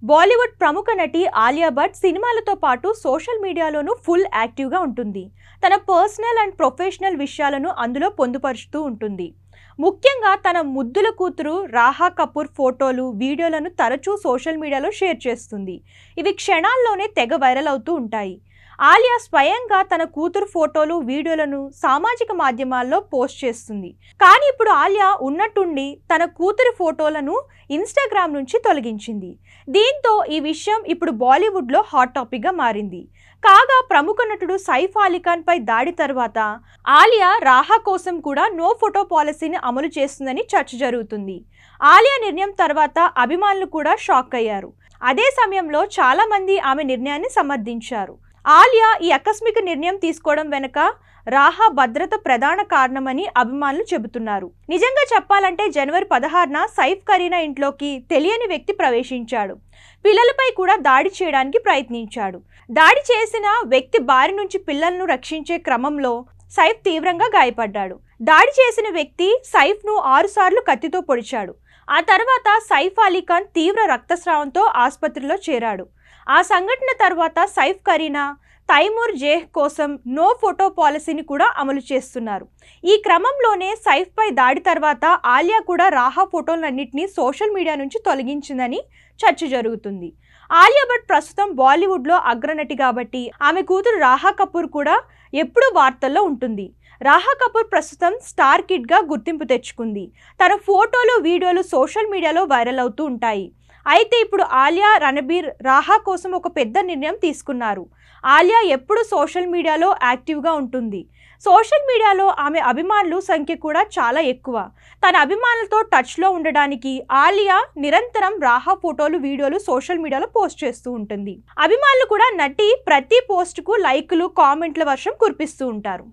బాలీవుడ్ ప్రముఖ నటి ఆలియా భట్ సినిమాలతో పాటు సోషల్ మీడియాలోనూ ఫుల్ యాక్టివ్గా ఉంటుంది. తన పర్సనల్ అండ్ ప్రొఫెషనల్ విషయాలను అందులో పొందుపరుస్తూ ఉంటుంది. ముఖ్యంగా తన ముద్దుల కూతురు రాహా కపూర్ ఫోటోలు, వీడియోలను తరచూ సోషల్ మీడియాలో షేర్ చేస్తుంది. ఇవి క్షణాల్లోనే తెగ వైరల్ అవుతూ ఉంటాయి. ఆలియా స్వయంగా తన కూతురు ఫోటోలు, వీడియోలను సామాజిక మాధ్యమాల్లో పోస్ట్ చేస్తుంది. కానీ ఇప్పుడు ఆలియా ఉన్నట్టుండి తన కూతురి ఫోటోలను ఇన్స్టాగ్రామ్ నుంచి తొలగించింది. దీంతో ఈ విషయం ఇప్పుడు బాలీవుడ్లో హాట్ టాపిక్గా మారింది. కాగా ప్రముఖ నటుడు సైఫ్ అలీ ఖాన్ పై దాడి తర్వాత ఆలియా రాహా కోసం కూడా నో ఫోటో పాలసీని అమలు చేస్తుందని చర్చ జరుగుతుంది. ఆలియా నిర్ణయం తర్వాత అభిమానులు కూడా షాక్ అయ్యారు. అదే సమయంలో చాలా మంది ఆమె నిర్ణయాన్ని సమర్థించారు. ఆలియా ఈ ఆకస్మిక నిర్ణయం తీసుకోవడం వెనుక రాహా భద్రత ప్రధాన కారణమని అభిమానులు చెబుతున్నారు. నిజంగా చెప్పాలంటే జనవరి 16న సైఫ్ కరీనా ఇంట్లోకి తెలియని వ్యక్తి ప్రవేశించాడు. పిల్లలపై కూడా దాడి చేయడానికి ప్రయత్నించాడు. దాడి చేసిన వ్యక్తి బారి నుంచి పిల్లలను రక్షించే క్రమంలో సైఫ్ తీవ్రంగా గాయపడ్డాడు. దాడి చేసిన వ్యక్తి సైఫ్ను 6 సార్లు కత్తితో పొడిచాడు. ఆ తర్వాత సైఫ్ అలీ ఖాన్ తీవ్ర రక్తస్రావంతో ఆసుపత్రిలో చేరాడు. ఆ సంఘటన తర్వాత సైఫ్ కరీనా, తైమూర్ జేహ్ కోసం నో ఫోటో పాలసీని కూడా అమలు చేస్తున్నారు. ఈ క్రమంలోనే సైఫ్పై దాడి తర్వాత ఆలియా కూడా రాహా ఫోటోలన్నింటినీ సోషల్ మీడియా నుంచి తొలగించిందని చర్చ జరుగుతుంది. ఆలియా భట్ ప్రస్తుతం బాలీవుడ్లో అగ్రనటి కాబట్టి ఆమె కూతురు రాహా కపూర్ కూడా ఎప్పుడూ వార్తల్లో ఉంటుంది. రాహా కపూర్ ప్రస్తుతం స్టార్ కిడ్గా గుర్తింపు తెచ్చుకుంది. తన ఫోటోలు, వీడియోలు సోషల్ మీడియాలో వైరల్ అవుతూ ఉంటాయి. అయితే ఇప్పుడు ఆలియా, రణబీర్ రాహా కోసం ఒక పెద్ద నిర్ణయం తీసుకున్నారు. ఆలియా ఎప్పుడు సోషల్ మీడియాలో యాక్టివ్గా ఉంటుంది. సోషల్ మీడియాలో ఆమె అభిమానుల సంఖ్య కూడా చాలా ఎక్కువ. తన అభిమానులతో టచ్లో ఉండడానికి ఆలియా నిరంతరం రాహా ఫోటోలు, వీడియోలు సోషల్ మీడియాలో పోస్ట్ చేస్తూ ఉంటుంది. అభిమానులు కూడా నటి ప్రతి పోస్టుకు లైకులు, కామెంట్ల వర్షం కురిపిస్తూ ఉంటారు.